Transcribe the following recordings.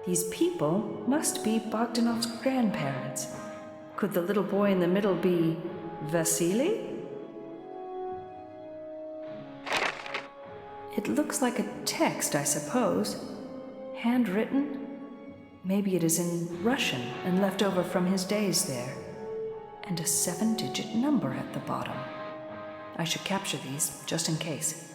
These people must be Bogdanov's grandparents. Could the little boy in the middle be Vasily? It looks like a text, I suppose. Handwritten? Maybe it is in Russian and left over from his days there. And a 7-digit number at the bottom. I should capture these, just in case.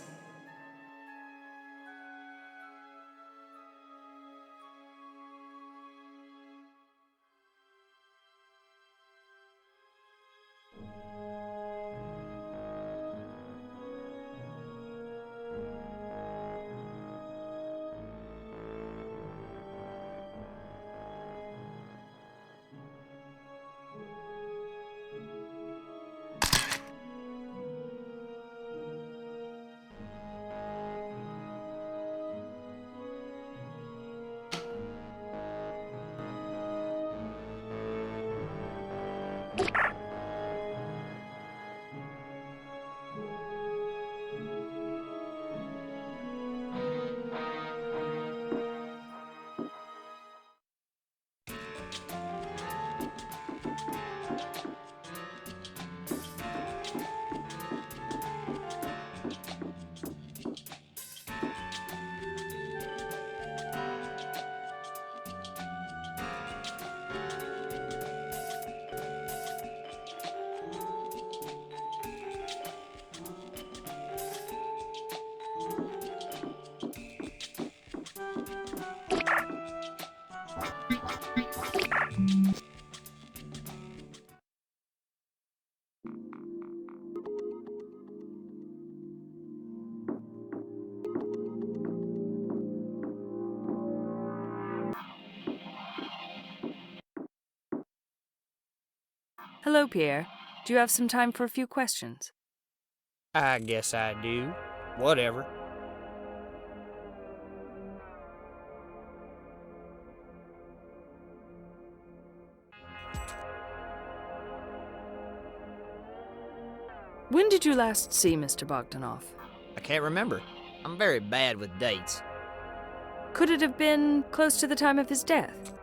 Hello, Pierre. Do you have some time for a few questions? I guess I do. Whatever. When did you last see Mr. Bogdanov? I can't remember. I'm very bad with dates. Could it have been close to the time of his death?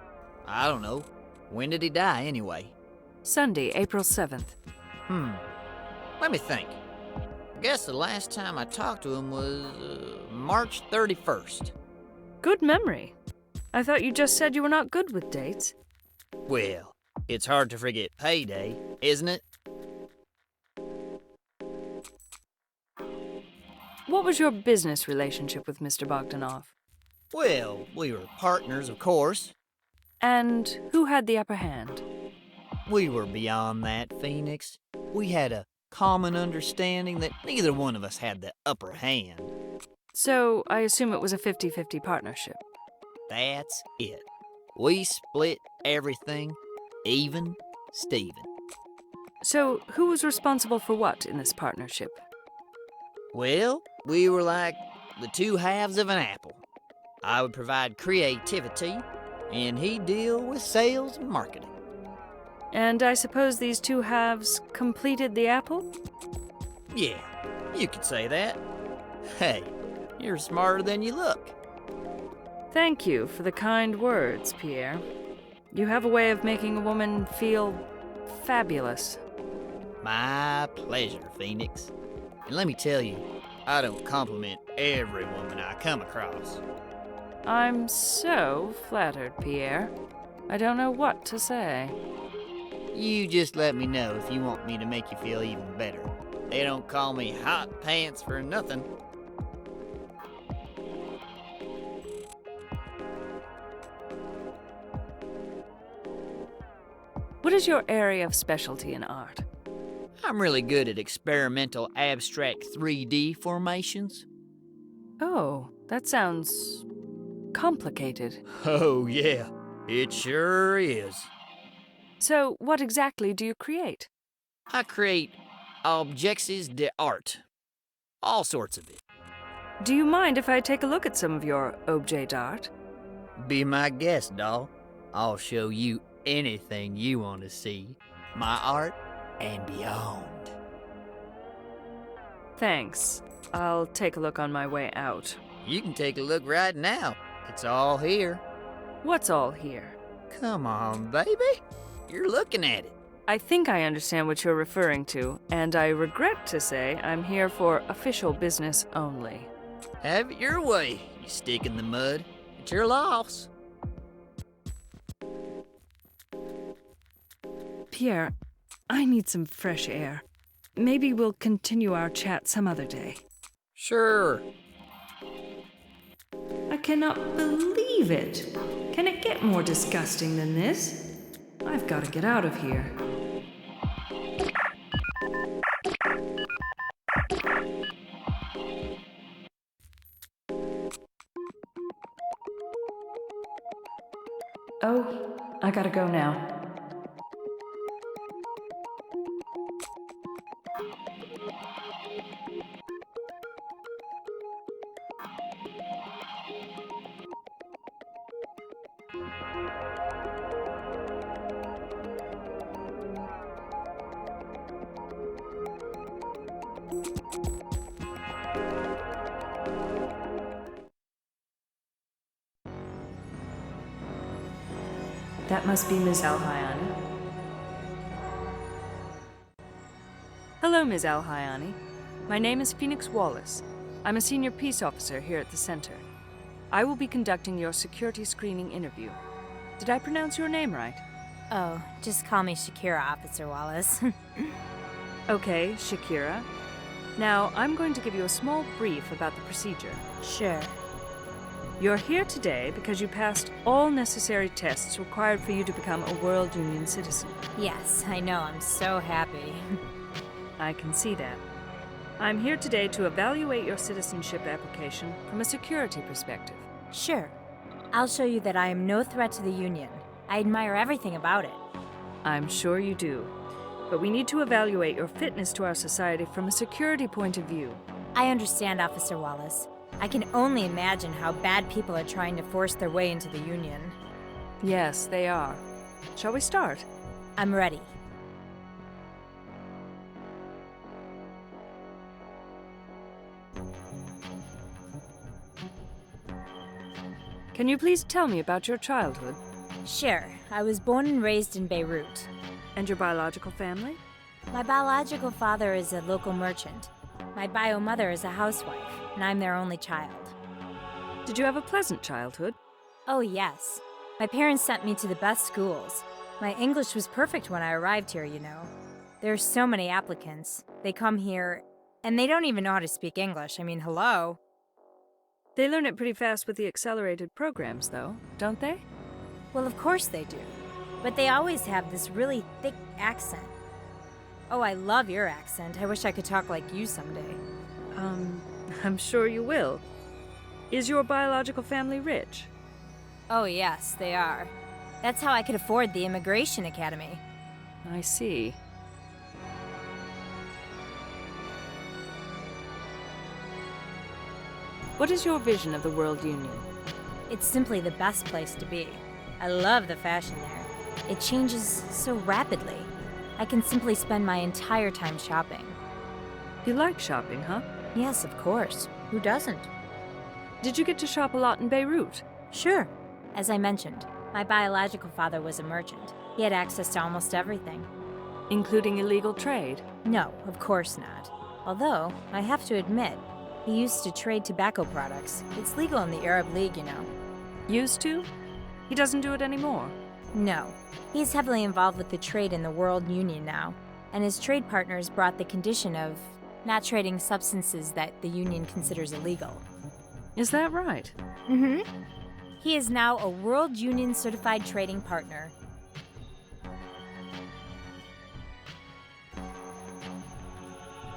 I don't know. When did he die, anyway? Sunday, April 7th. Let me think. I guess the last time I talked to him was March 31st. Good memory. I thought you just said you were not good with dates. Well, it's hard to forget payday, isn't it? What was your business relationship with Mr. Bogdanov? Well, we were partners, of course. And who had the upper hand? We were beyond that, Phoenix. We had a common understanding that neither one of us had the upper hand. So, I assume it was a 50-50 partnership. That's it. We split everything, even Steven. So, who was responsible for what in this partnership? Well, we were like the two halves of an apple. I would provide creativity, and he'd deal with sales and marketing. And I suppose these two halves completed the apple? Yeah, you could say that. Hey, you're smarter than you look. Thank you for the kind words, Pierre. You have a way of making a woman feel fabulous. My pleasure, Phoenix. And let me tell you, I don't compliment every woman I come across. I'm so flattered, Pierre. I don't know what to say. You just let me know if you want me to make you feel even better. They don't call me Hot Pants for nothing. What is your area of specialty in art? I'm really good at experimental abstract 3D formations. Oh, that sounds complicated. Oh, yeah, it sure is. So, what exactly do you create? I create objects d'art. All sorts of it. Do you mind if I take a look at some of your objet d'art? Be my guest, doll. I'll show you anything you want to see. My art and beyond. Thanks. I'll take a look on my way out. You can take a look right now. It's all here. What's all here? Come on, baby. You're looking at it. I think I understand what you're referring to, and I regret to say I'm here for official business only. Have it your way, you stick in the mud. It's your loss. Pierre, I need some fresh air. Maybe we'll continue our chat some other day. Sure. I cannot believe it. Can it get more disgusting than this? I've got to get out of here. Oh, I gotta go now. That must be Ms. Alhayani. Hello, Ms. Alhayani. My name is Phoenix Wallace. I'm a senior peace officer here at the center. I will be conducting your security screening interview. Did I pronounce your name right? Oh, just call me Shakira, Officer Wallace. Okay, Shakira. Now, I'm going to give you a small brief about the procedure. Sure. You're here today because you passed all necessary tests required for you to become a World Union citizen. Yes, I know, I'm so happy. I can see that. I'm here today to evaluate your citizenship application from a security perspective. Sure. I'll show you that I am no threat to the Union. I admire everything about it. I'm sure you do. But we need to evaluate your fitness to our society from a security point of view. I understand, Officer Wallace. I can only imagine how bad people are trying to force their way into the Union. Yes, they are. Shall we start? I'm ready. Can you please tell me about your childhood Sure. I was born and raised in Beirut. and your biological family? My biological father is a local merchant. My bio mother is a housewife, and I'm their only child. Did you have a pleasant childhood? Oh, yes. My parents sent me to the best schools. My English was perfect when I arrived here, you know. There are so many applicants. They come here, and they don't even know how to speak English. I mean, hello? They learn it pretty fast with the accelerated programs, though, don't they? Well, of course they do. But they always have this really thick accent. Oh, I love your accent. I wish I could talk like you someday. I'm sure you will. Is your biological family rich? Oh, yes, they are. That's how I could afford the Immigration Academy. I see. What is your vision of the World Union? It's simply the best place to be. I love the fashion there. It changes so rapidly. I can simply spend my entire time shopping. You like shopping, huh? Yes, of course. Who doesn't? Did you get to shop a lot in Beirut? Sure. As I mentioned, my biological father was a merchant. He had access to almost everything. Including illegal trade? No, of course not. Although, I have to admit, he used to trade tobacco products. It's legal in the Arab League, you know. Used to? He doesn't do it anymore? No. He's heavily involved with the trade in the World Union now, and his trade partners brought the condition of not trading substances that the union considers illegal. Is that right? Mm-hmm. He is now a World Union Certified Trading Partner.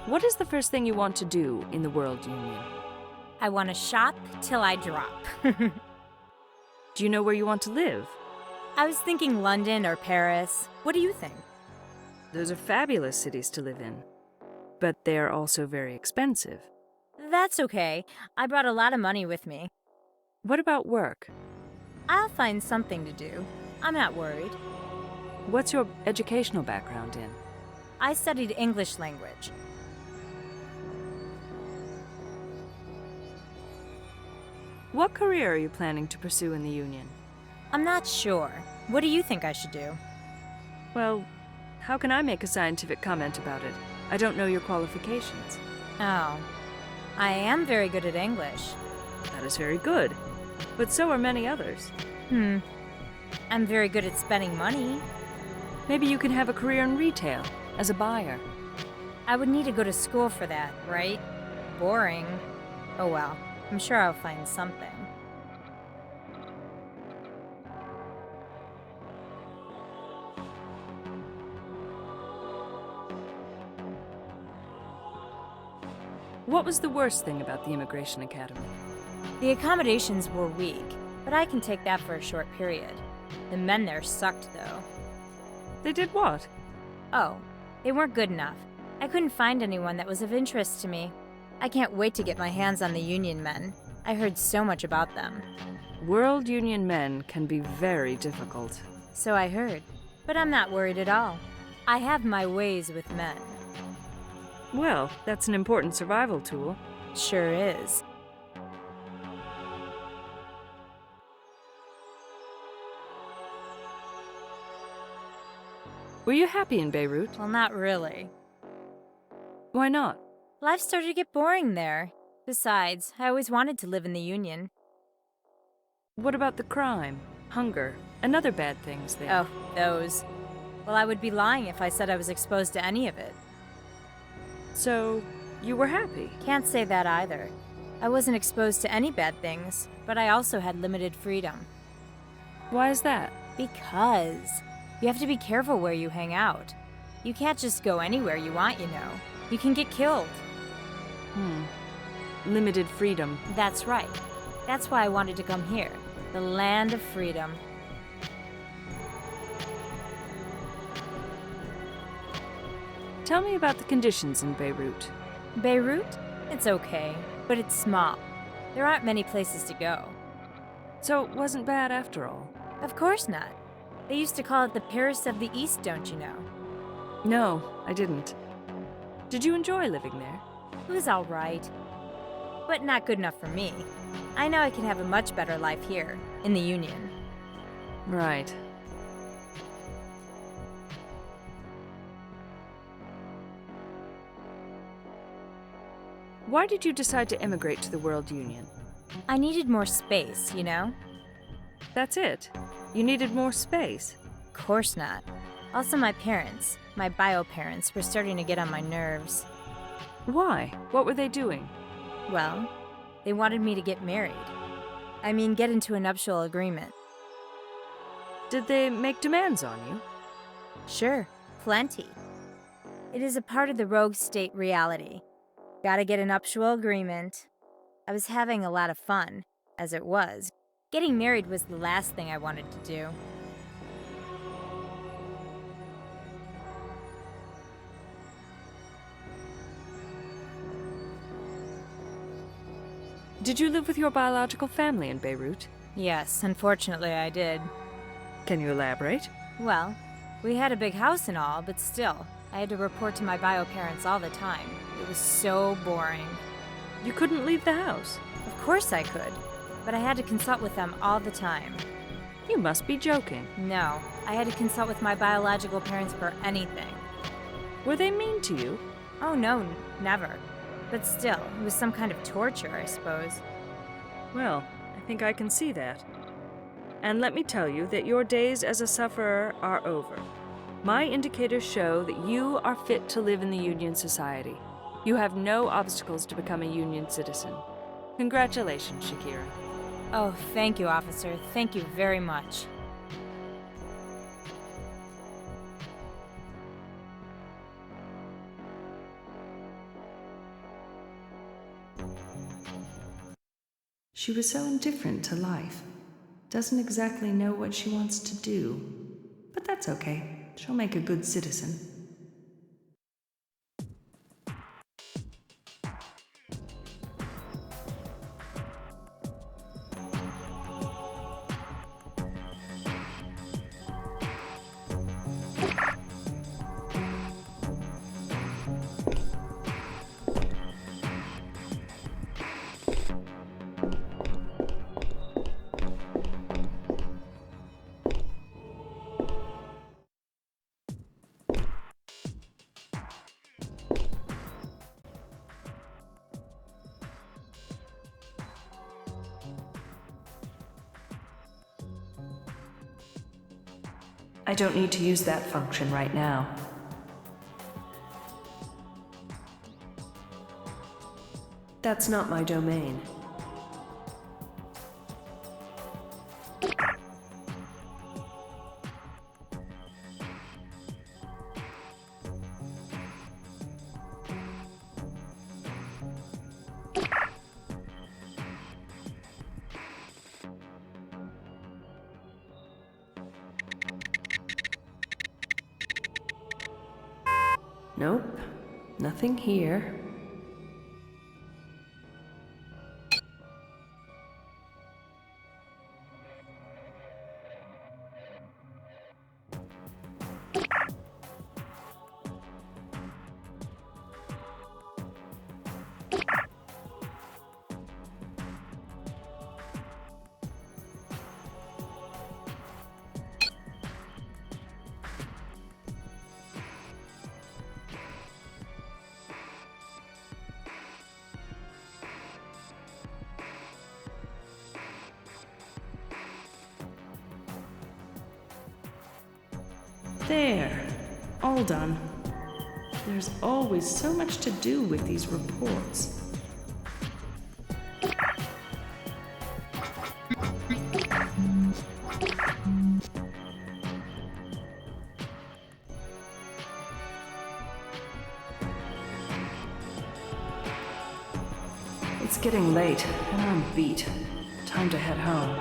What is the first thing you want to do in the World Union? I want to shop till I drop. Do you know where you want to live? I was thinking London or Paris. What do you think? Those are fabulous cities to live in. But they're also very expensive. That's okay. I brought a lot of money with me. What about work? I'll find something to do. I'm not worried. What's your educational background in? I studied English language. What career are you planning to pursue in the Union? I'm not sure. What do you think I should do? Well, how can I make a scientific comment about it? I don't know your qualifications. Oh. I am very good at English. That is very good. But so are many others. I'm very good at spending money. Maybe you can have a career in retail, as a buyer. I would need to go to school for that, right? Boring. Oh well. I'm sure I'll find something. What was the worst thing about the Immigration Academy? The accommodations were weak, but I can take that for a short period. The men there sucked, though. They did what? Oh, they weren't good enough. I couldn't find anyone that was of interest to me. I can't wait to get my hands on the Union men. I heard so much about them. World Union men can be very difficult. So I heard. But I'm not worried at all. I have my ways with men. Well, that's an important survival tool. Sure is. Were you happy in Beirut? Well, not really. Why not? Life started to get boring there. Besides, I always wanted to live in the Union. What about the crime, hunger, and other bad things there? Oh, those. Well, I would be lying if I said I was exposed to any of it. So, you were happy? Can't say that either. I wasn't exposed to any bad things, but I also had limited freedom. Why is that? Because you have to be careful where you hang out. You can't just go anywhere you want, you know. You can get killed. Limited freedom. That's right. That's why I wanted to come here. The land of freedom. Tell me about the conditions in Beirut. Beirut? It's okay, but it's small. There aren't many places to go. So it wasn't bad after all? Of course not. They used to call it the Paris of the East, don't you know? No, I didn't. Did you enjoy living there? It was all right. But not good enough for me. I know I can have a much better life here, in the Union. Right. Why did you decide to emigrate to the World Union? I needed more space, you know? That's it? You needed more space? Of course not. Also my parents, my bio parents, were starting to get on my nerves. Why? What were they doing? Well, they wanted me to get married. I mean, get into a nuptial agreement. Did they make demands on you? Sure, plenty. It is a part of the rogue state reality. Gotta get a nuptial agreement. I was having a lot of fun, as it was. Getting married was the last thing I wanted to do. Did you live with your biological family in Beirut? Yes, unfortunately I did. Can you elaborate? Well, we had a big house and all, but still, I had to report to my bio parents all the time. It was so boring. You couldn't leave the house? Of course I could, but I had to consult with them all the time. You must be joking. No, I had to consult with my biological parents for anything. Were they mean to you? Oh no, never. But still, it was some kind of torture, I suppose. Well, I think I can see that. And let me tell you that your days as a sufferer are over. My indicators show that you are fit to live in the Union Society. You have no obstacles to become a Union citizen. Congratulations, Shakira. Oh, thank you, officer. Thank you very much. She was so indifferent to life. Doesn't exactly know what she wants to do. But that's okay. She'll make a good citizen. I don't need to use that function right now. That's not my domain. Nope, nothing here. There, all done. There's always so much to do with these reports. It's getting late, and I'm beat. Time to head home.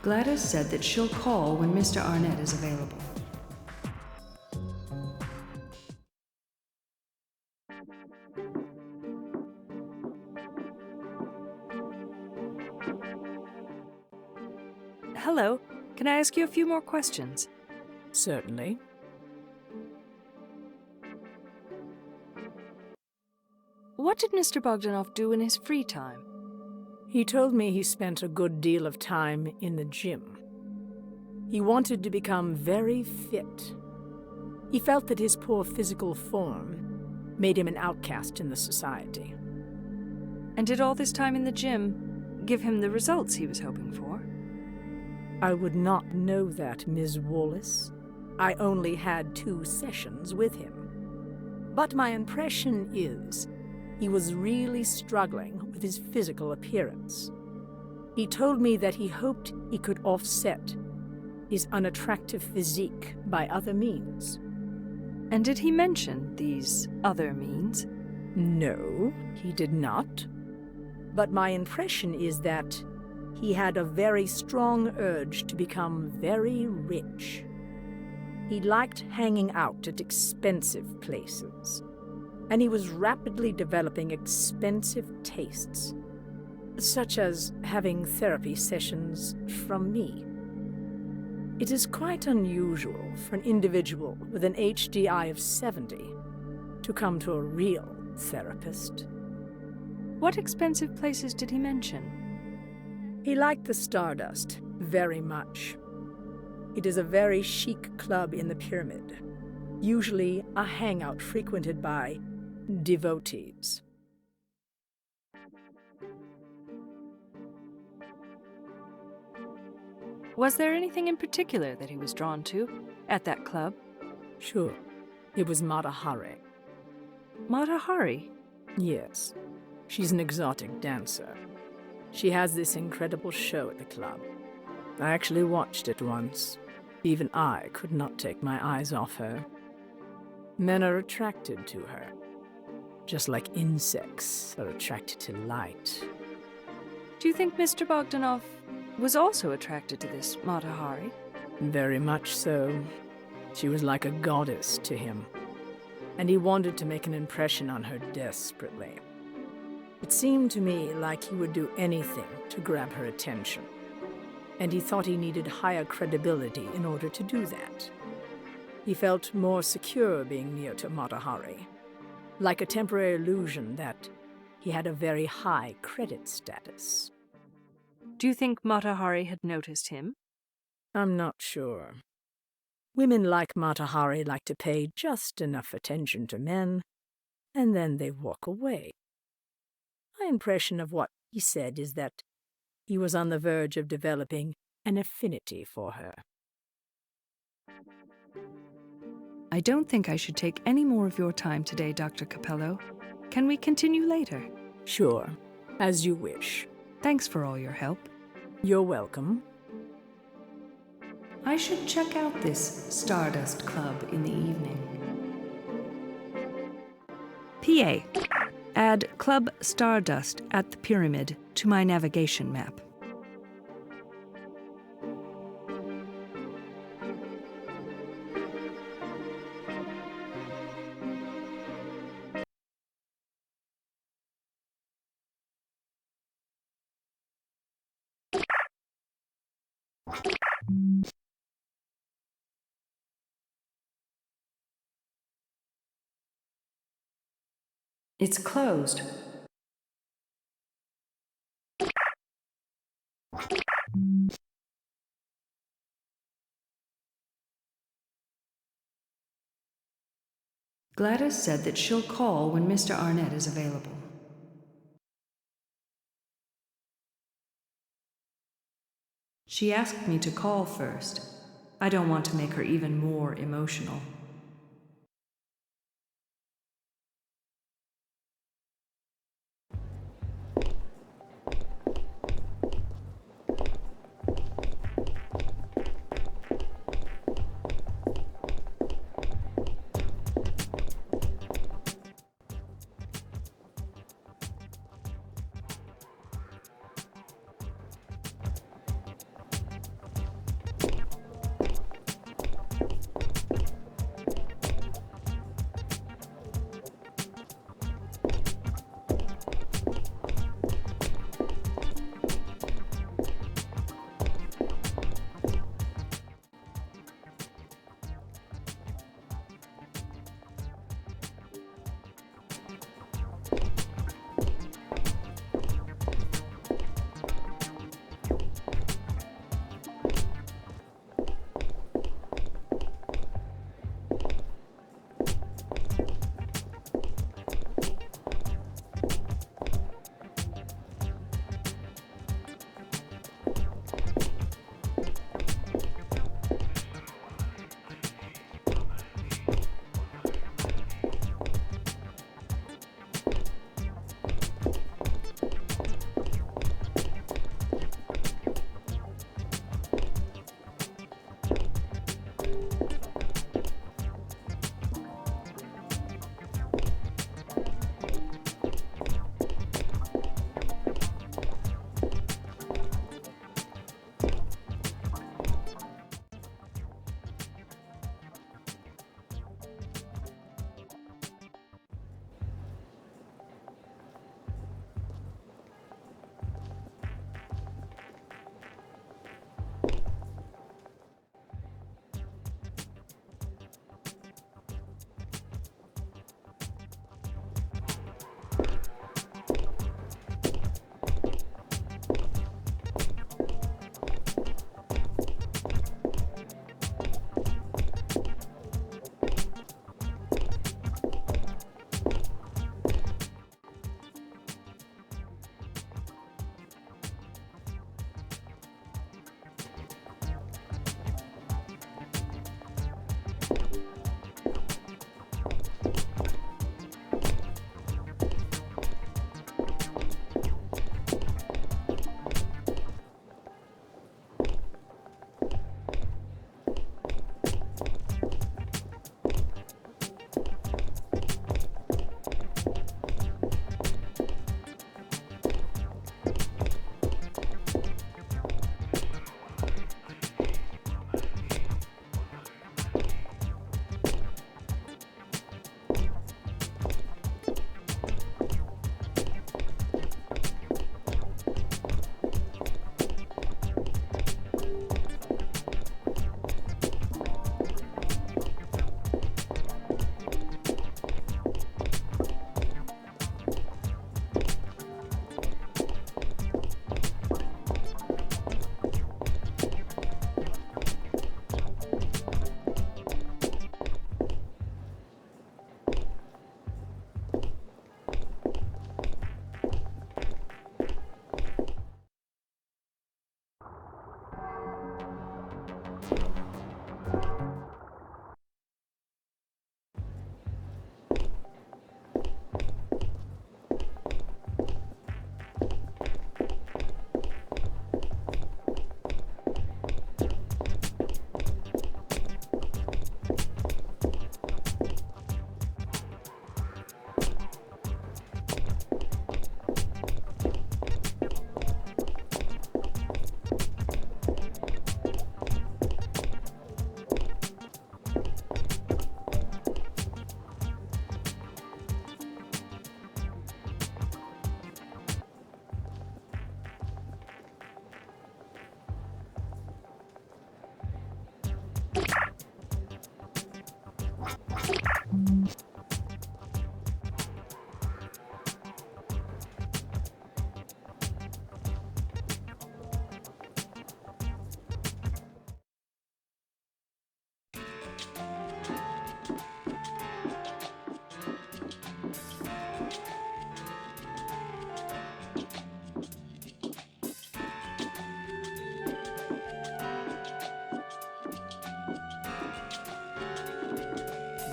Gladys said that she'll call when Mr. Arnett is available. Hello, can I ask you a few more questions? Certainly. What did Mr. Bogdanov do in his free time? He told me he spent a good deal of time in the gym. He wanted to become very fit. He felt that his poor physical form made him an outcast in the society. And did all this time in the gym give him the results he was hoping for? I would not know that, Ms. Wallace. I only had 2 sessions with him. But my impression is he was really struggling with his physical appearance. He told me that he hoped he could offset his unattractive physique by other means. And did he mention these other means? No, he did not. But my impression is that he had a very strong urge to become very rich. He liked hanging out at expensive places, and he was rapidly developing expensive tastes, such as having therapy sessions from me. It is quite unusual for an individual with an HDI of 70 to come to a real therapist. What expensive places did he mention? He liked the Stardust very much. It is a very chic club in the pyramid. usually a hangout frequented by devotees. Was there anything in particular that he was drawn to at that club? Sure, it was Mata Hari. Mata Hari? Yes, she's an exotic dancer. She has this incredible show at the club. I actually watched it once. Even I could not take my eyes off her. Men are attracted to her, just like insects are attracted to light. Do you think Mr. Bogdanov was also attracted to this Mata Hari? Very much so. She was like a goddess to him, and he wanted to make an impression on her desperately. It seemed to me like he would do anything to grab her attention, and he thought he needed higher credibility in order to do that. He felt more secure being near to Mata Hari, like a temporary illusion that he had a very high credit status. Do you think Mata Hari had noticed him? I'm not sure. Women like Mata Hari like to pay just enough attention to men, and then they walk away. My impression of what he said is that he was on the verge of developing an affinity for her. I don't think I should take any more of your time today, Dr. Capello. Can we continue later? Sure, as you wish. Thanks for all your help. You're welcome. I should check out this Stardust Club in the evening. PA. Add Club Stardust at the Pyramid to my navigation map. It's closed. Gladys said that she'll call when Mr. Arnett is available. She asked me to call first. I don't want to make her even more emotional.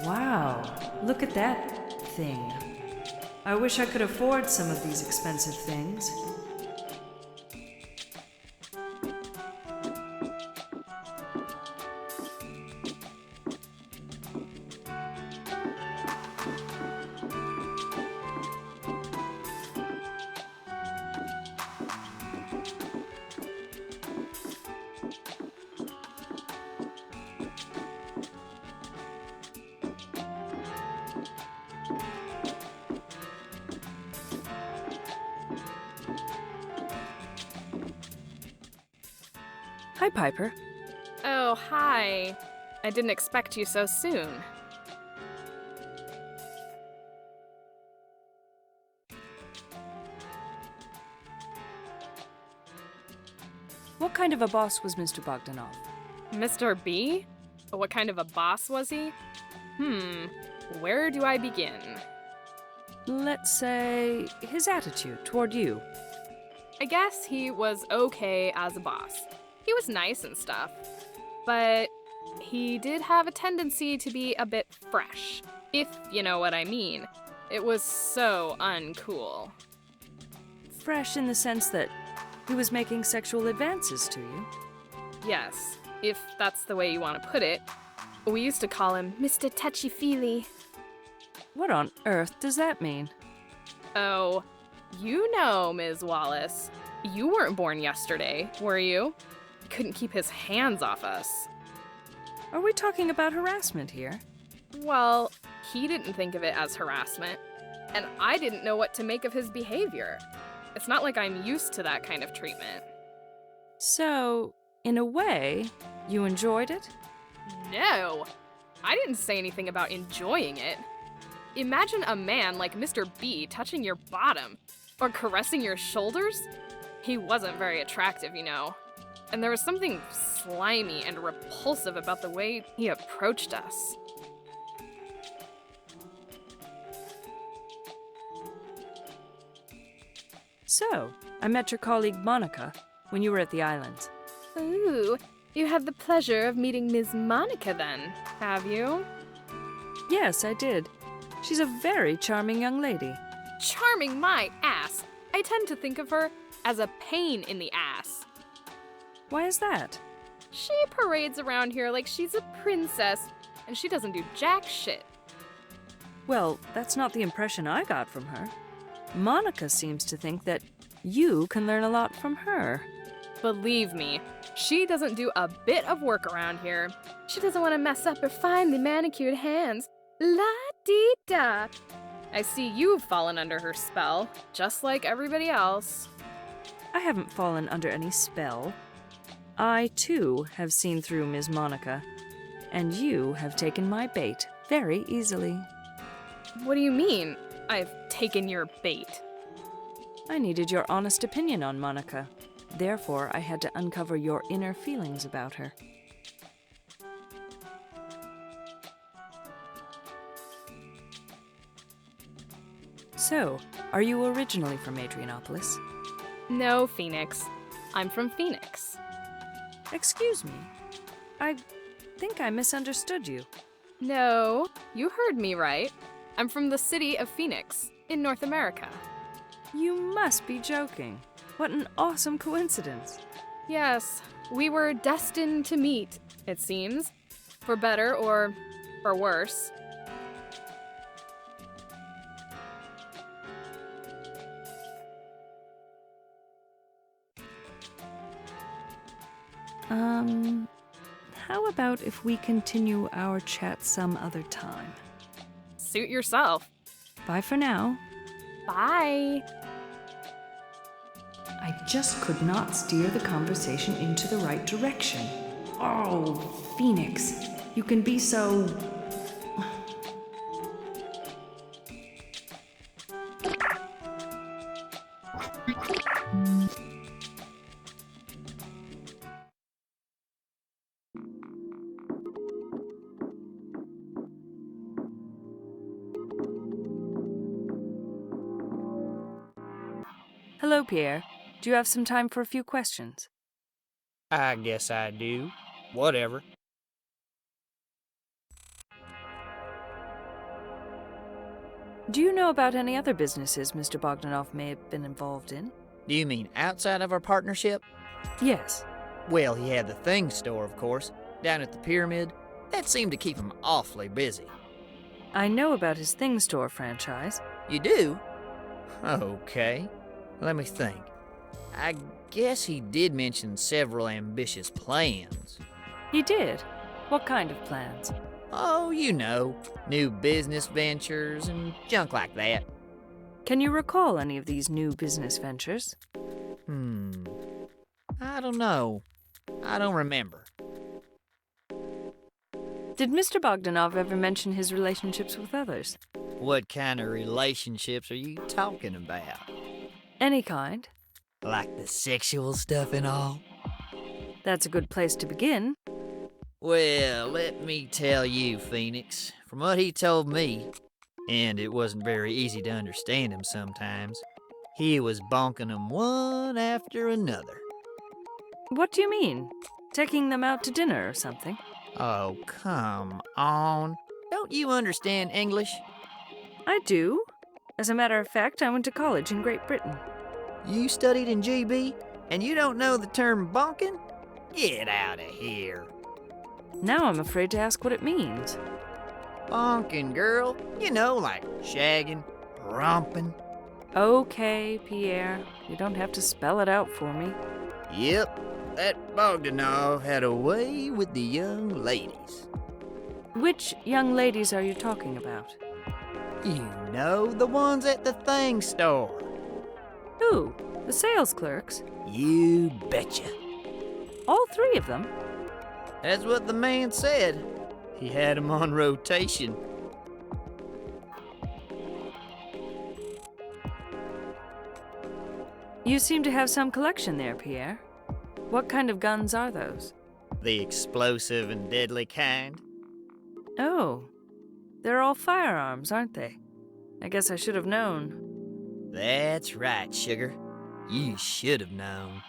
Wow, look at that thing. I wish I could afford some of these expensive things. Hi, Piper. Oh, hi. I didn't expect you so soon. What kind of a boss was Mr. Bogdanov? Mr. B? What kind of a boss was he? Where do I begin? Let's say his attitude toward you. I guess he was okay as a boss. He was nice and stuff. But he did have a tendency to be a bit fresh, if you know what I mean. It was so uncool. Fresh in the sense that he was making sexual advances to you. Yes, if that's the way you want to put it. We used to call him Mr. Touchy-Feely. What on earth does that mean? Oh, you know, Ms. Wallace. You weren't born yesterday, were you? He couldn't keep his hands off us. Are we talking about harassment here? Well, he didn't think of it as harassment, and I didn't know what to make of his behavior. It's not like I'm used to that kind of treatment. So, in a way, you enjoyed it? No! I didn't say anything about enjoying it. Imagine a man like Mr. B touching your bottom, or caressing your shoulders. He wasn't very attractive, you know. And there was something slimy and repulsive about the way he approached us. So, I met your colleague Monica when you were at the islands. Ooh, you had the pleasure of meeting Ms. Monica then, have you? Yes, I did. She's a very charming young lady. Charming my ass! I tend to think of her as a pain in the ass. Why is that? She parades around here like she's a princess, and she doesn't do jack shit. Well, that's not the impression I got from her. Monica seems to think that you can learn a lot from her. Believe me, she doesn't do a bit of work around here. She doesn't want to mess up her finely manicured hands. La-dee-da! I see you've fallen under her spell, just like everybody else. I haven't fallen under any spell. I, too, have seen through Ms. Monica, and you have taken my bait very easily. What do you mean, I've taken your bait? I needed your honest opinion on Monica. Therefore, I had to uncover your inner feelings about her. So, are you originally from Adrianopolis? No, Phoenix. I'm from Phoenix. Excuse me. I think I misunderstood you. No, you heard me right. I'm from the city of Phoenix, in North America. You must be joking. What an awesome coincidence. Yes, we were destined to meet, it seems. For better or for worse. How about if we continue our chat some other time? Suit yourself. Bye for now. Bye. I just could not steer the conversation into the right direction. Oh, Phoenix, you can be so... Hello, Pierre. Do you have some time for a few questions? I guess I do. Whatever. Do you know about any other businesses Mr. Bogdanov may have been involved in? Do you mean outside of our partnership? Yes. Well, he had the things store, of course, down at the pyramid. That seemed to keep him awfully busy. I know about his things store franchise. You do? Okay. Let me think. I guess he did mention several ambitious plans. He did? What kind of plans? Oh, you know, new business ventures and junk like that. Can you recall any of these new business ventures? I don't know. I don't remember. Did Mr. Bogdanov ever mention his relationships with others? What kind of relationships are you talking about? Any kind. Like the sexual stuff and all? That's a good place to begin. Well, let me tell you, Phoenix, from what he told me, and it wasn't very easy to understand him sometimes, he was bonking them one after another. What do you mean? Taking them out to dinner or something? Oh, come on. Don't you understand English? I do. As a matter of fact, I went to college in Great Britain. You studied in GB, and you don't know the term bonking? Get out of here. Now I'm afraid to ask what it means. Bonking, girl. You know, like shagging, romping. Okay, Pierre. You don't have to spell it out for me. Yep, that Bogdanov had a way with the young ladies. Which young ladies are you talking about? You know, the ones at the thing store. Who? The sales clerks? You betcha. All three of them? That's what the man said. He had 'em on rotation. You seem to have some collection there, Pierre. What kind of guns are those? The explosive and deadly kind. Oh, they're all firearms, aren't they? I guess I should have known. That's right, sugar. You should have known.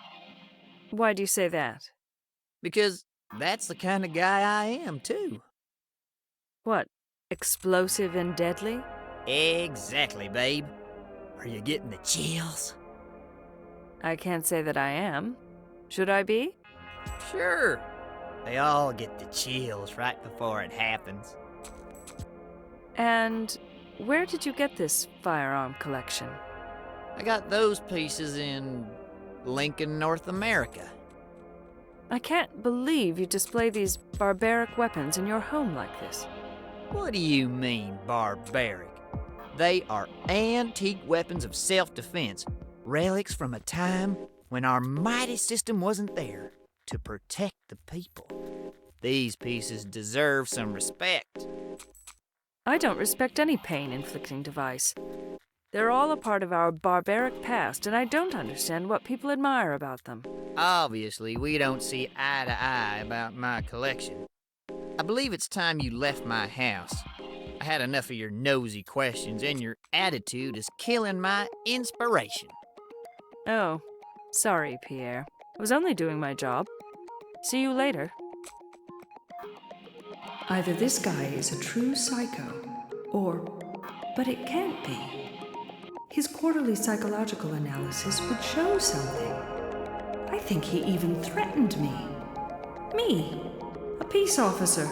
Why do you say that? Because that's the kind of guy I am, too. What, explosive and deadly? Exactly, babe. Are you getting the chills? I can't say that I am. Should I be? Sure. They all get the chills right before it happens. And where did you get this firearm collection? I got those pieces in Lincoln, North America. I can't believe you display these barbaric weapons in your home like this. What do you mean, barbaric? They are antique weapons of self-defense, relics from a time when our mighty system wasn't there to protect the people. These pieces deserve some respect. I don't respect any pain-inflicting device. They're all a part of our barbaric past, and I don't understand what people admire about them. Obviously, we don't see eye to eye about my collection. I believe it's time you left my house. I had enough of your nosy questions, and your attitude is killing my inspiration. Oh, sorry, Pierre. I was only doing my job. See you later. Either this guy is a true psycho, but it can't be. His quarterly psychological analysis would show something. I think he even threatened me. Me, a peace officer.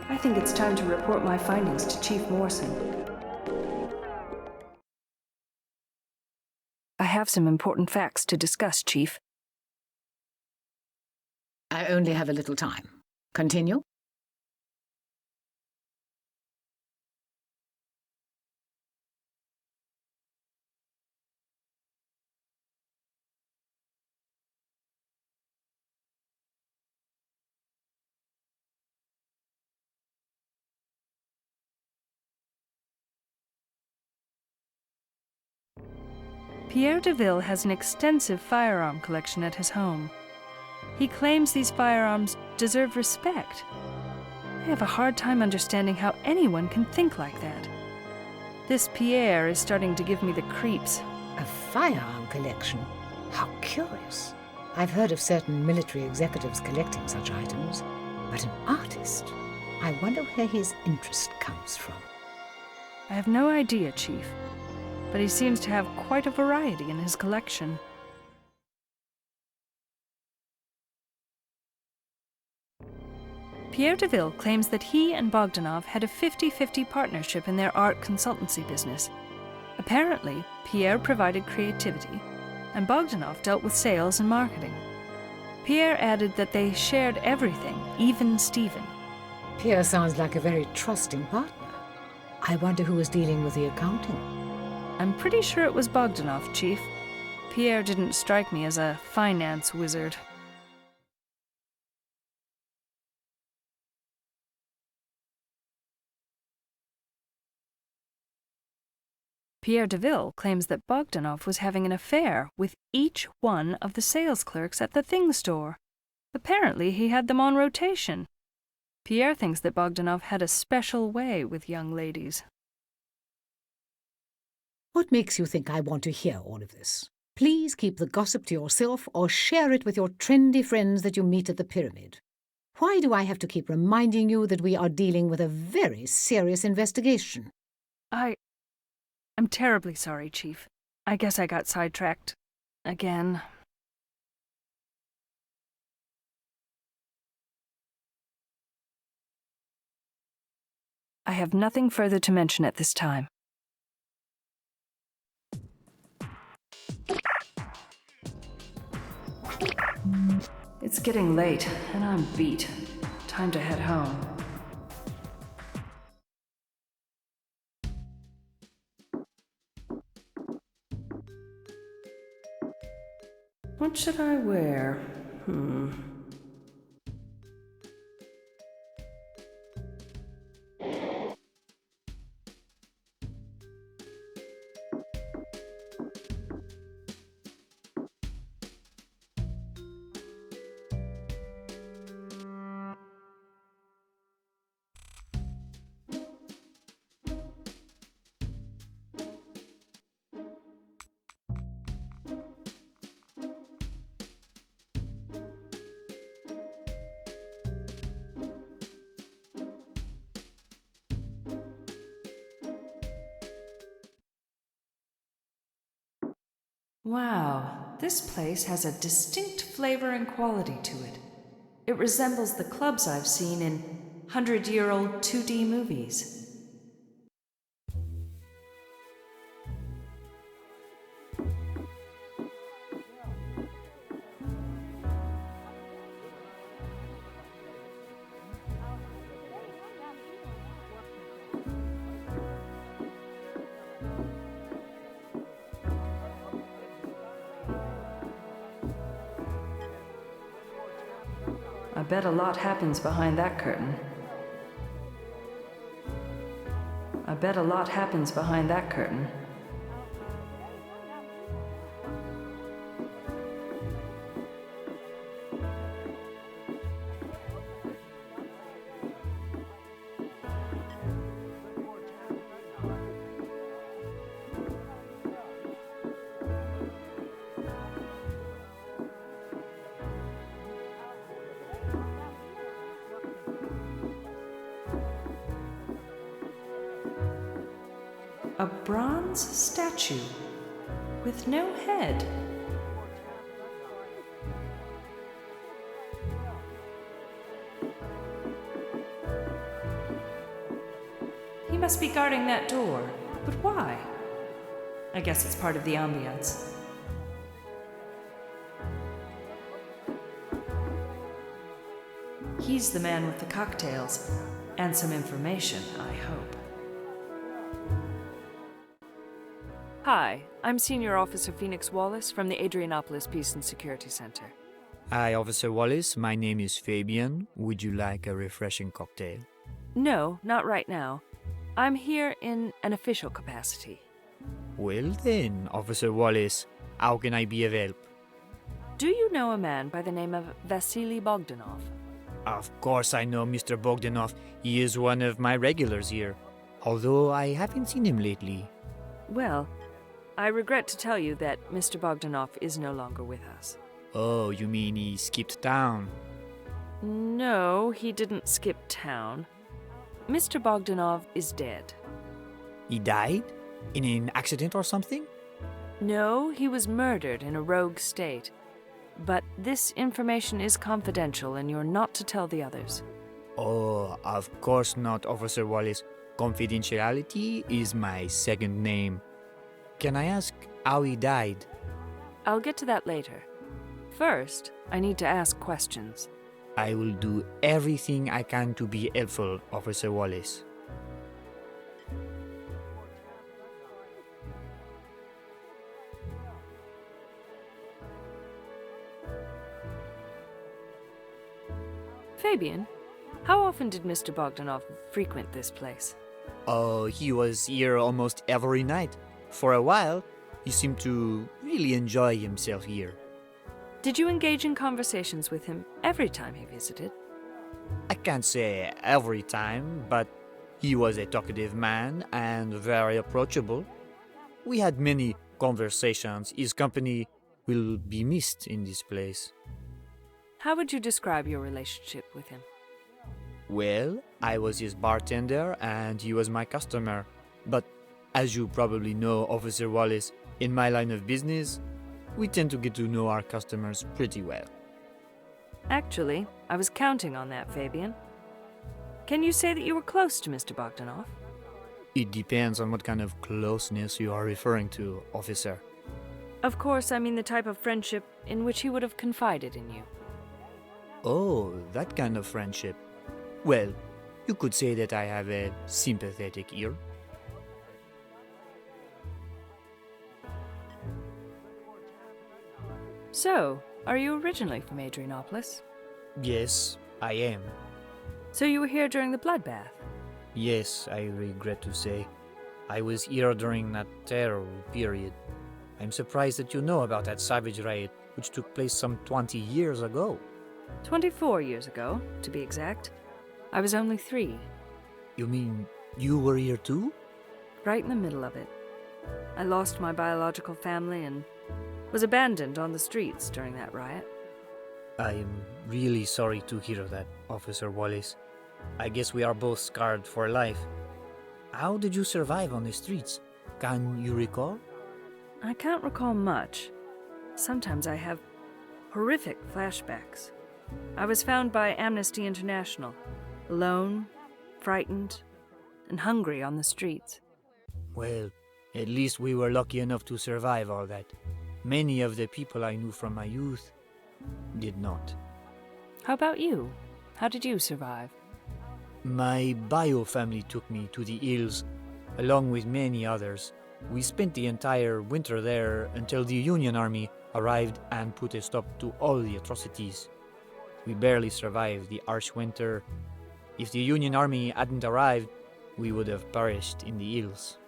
I think it's time to report my findings to Chief Morrison. I have some important facts to discuss, Chief. I only have a little time. Continue. Pierre Deville has an extensive firearm collection at his home. He claims these firearms deserve respect. I have a hard time understanding how anyone can think like that. This Pierre is starting to give me the creeps. A firearm collection? How curious. I've heard of certain military executives collecting such items, but an artist? I wonder where his interest comes from. I have no idea, Chief, but he seems to have quite a variety in his collection. Pierre Deville claims that he and Bogdanov had a 50-50 partnership in their art consultancy business. Apparently, Pierre provided creativity, and Bogdanov dealt with sales and marketing. Pierre added that they shared everything, even Stephen. Pierre sounds like a very trusting partner. I wonder who was dealing with the accounting. I'm pretty sure it was Bogdanov, Chief. Pierre didn't strike me as a finance wizard. Pierre Deville claims that Bogdanov was having an affair with each one of the sales clerks at the Thing store. Apparently, he had them on rotation. Pierre thinks that Bogdanov had a special way with young ladies. What makes you think I want to hear all of this? Please keep the gossip to yourself or share it with your trendy friends that you meet at the pyramid. Why do I have to keep reminding you that we are dealing with a very serious investigation? I'm terribly sorry, Chief. I guess I got sidetracked. Again. I have nothing further to mention at this time. It's getting late, and I'm beat. Time to head home. What should I wear? Wow, this place has a distinct flavor and quality to it. It resembles the clubs I've seen in 100-year-old 2D movies. I bet a lot happens behind that curtain. I bet a lot happens behind that curtain. A bronze statue with no head. He must be guarding that door, but why? I guess it's part of the ambience. He's the man with the cocktails and some information, I hope. Hi, I'm Senior Officer Phoenix Wallace from the Adrianopolis Peace and Security Center. Hi, Officer Wallace. My name is Fabian. Would you like a refreshing cocktail? No, not right now. I'm here in an official capacity. Well then, Officer Wallace, how can I be of help? Do you know a man by the name of Vasily Bogdanov? Of course I know Mr. Bogdanov. He is one of my regulars here, although I haven't seen him lately. Well, I regret to tell you that Mr. Bogdanov is no longer with us. Oh, you mean he skipped town? No, he didn't skip town. Mr. Bogdanov is dead. He died? In an accident or something? No, he was murdered in a rogue state. But this information is confidential and you're not to tell the others. Oh, of course not, Officer Wallace. Confidentiality is my second name. Can I ask how he died? I'll get to that later. First, I need to ask questions. I will do everything I can to be helpful, Officer Wallace. Fabian, how often did Mr. Bogdanov frequent this place? Oh, he was here almost every night. For a while, he seemed to really enjoy himself here. Did you engage in conversations with him every time he visited? I can't say every time, but he was a talkative man and very approachable. We had many conversations. His company will be missed in this place. How would you describe your relationship with him? Well, I was his bartender and he was my customer. But as you probably know, Officer Wallace, in my line of business, we tend to get to know our customers pretty well. Actually, I was counting on that, Fabian. Can you say that you were close to Mr. Bogdanov? It depends on what kind of closeness you are referring to, officer. Of course, I mean the type of friendship in which he would have confided in you. Oh, that kind of friendship. Well, you could say that I have a sympathetic ear. So, are you originally from Adrianopolis? Yes, I am. So you were here during the bloodbath? Yes, I regret to say. I was here during that terrible period. I'm surprised that you know about that savage riot, which took place some 20 years ago. 24 years ago, to be exact. I was only 3. You mean you were here too? Right in the middle of it. I lost my biological family and was abandoned on the streets during that riot. I am really sorry to hear that, Officer Wallace. I guess we are both scarred for life. How did you survive on the streets? Can you recall? I can't recall much. Sometimes I have horrific flashbacks. I was found by Amnesty International, alone, frightened, and hungry on the streets. Well, at least we were lucky enough to survive all that. Many of the people I knew from my youth did not. How about you? How did you survive? My bio family took me to the hills, along with many others. We spent the entire winter there until the Union Army arrived and put a stop to all the atrocities. We barely survived the harsh winter. If the Union Army hadn't arrived, we would have perished in the hills.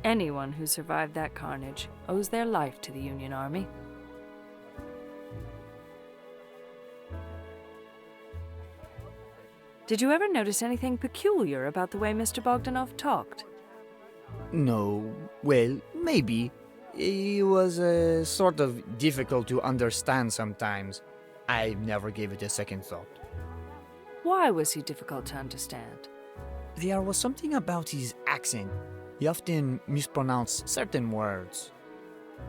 Anyone who survived that carnage owes their life to the Union Army. Did you ever notice anything peculiar about the way Mr. Bogdanov talked? No, well, maybe. He was sort of difficult to understand sometimes. I never gave it a second thought. Why was he difficult to understand? There was something about his accent. He often mispronounced certain words.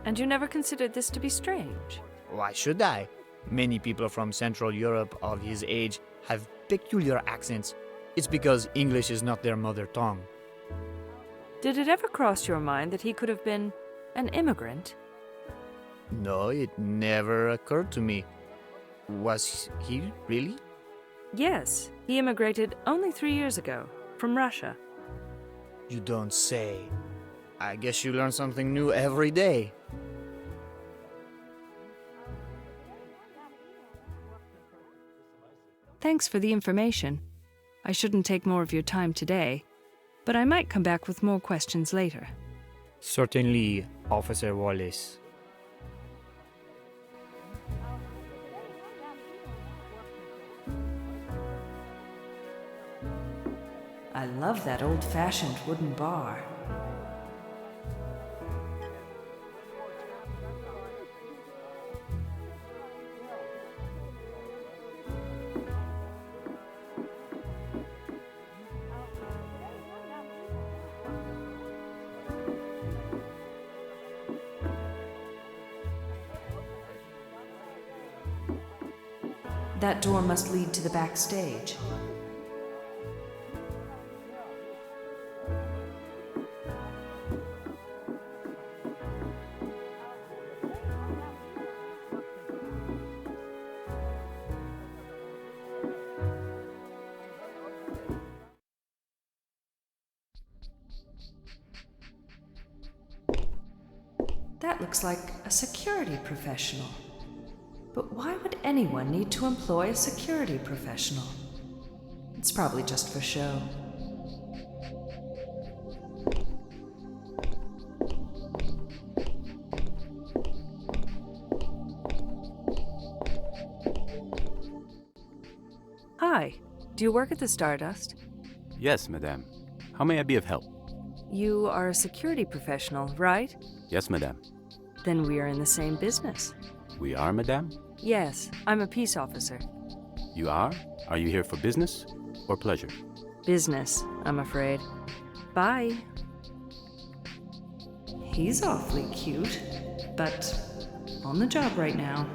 And you never considered this to be strange? Why should I? Many people from Central Europe of his age have peculiar accents. It's because English is not their mother tongue. Did it ever cross your mind that he could have been an immigrant? No, it never occurred to me. Was he really? Yes, he immigrated only 3 years ago, from Russia. You don't say. I guess you learn something new every day. Thanks for the information. I shouldn't take more of your time today, but I might come back with more questions later. Certainly, Officer Wallace. I love that old-fashioned wooden bar. That door must lead to the backstage. That looks like a security professional. But why would anyone need to employ a security professional? It's probably just for show. Hi, do you work at the Stardust? Yes, madame. How may I be of help? You are a security professional, right? Yes, madame. Then we are in the same business. We are, madame? Yes, I'm a peace officer. You are? Are you here for business or pleasure? Business, I'm afraid. Bye. He's awfully cute, but on the job right now.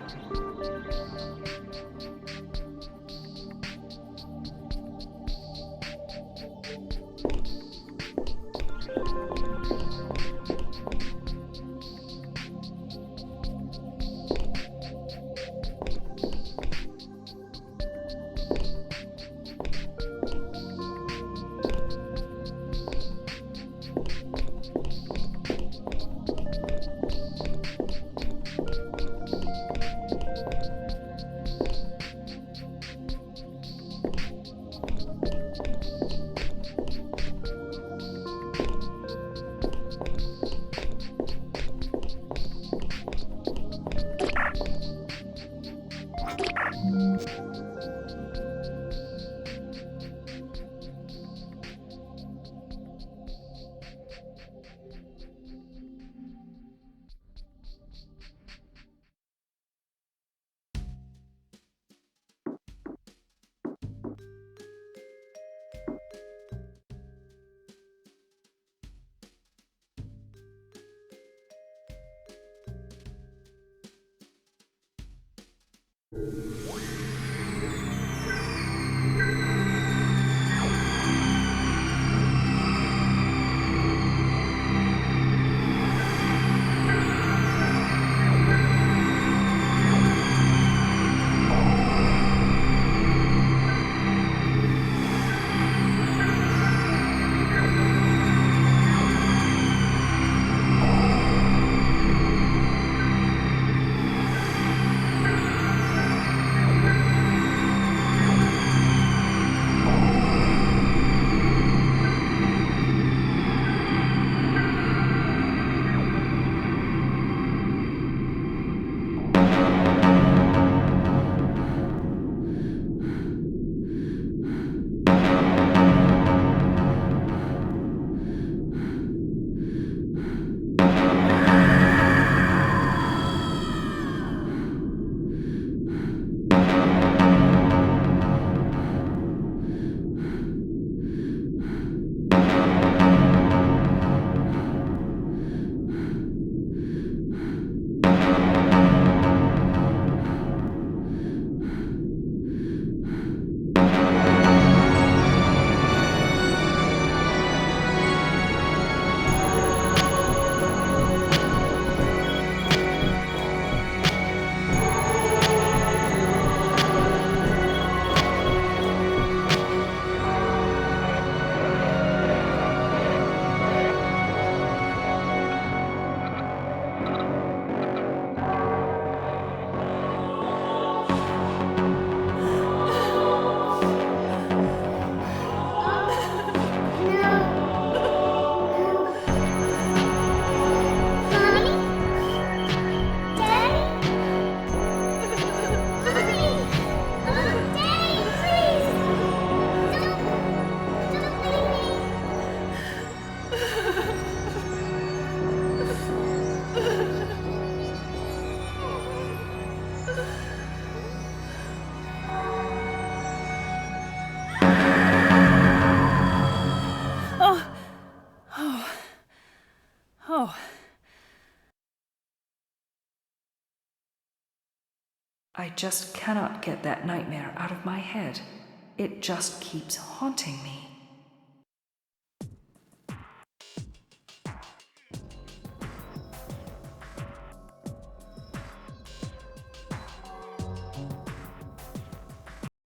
I just cannot get that nightmare out of my head. It just keeps haunting me.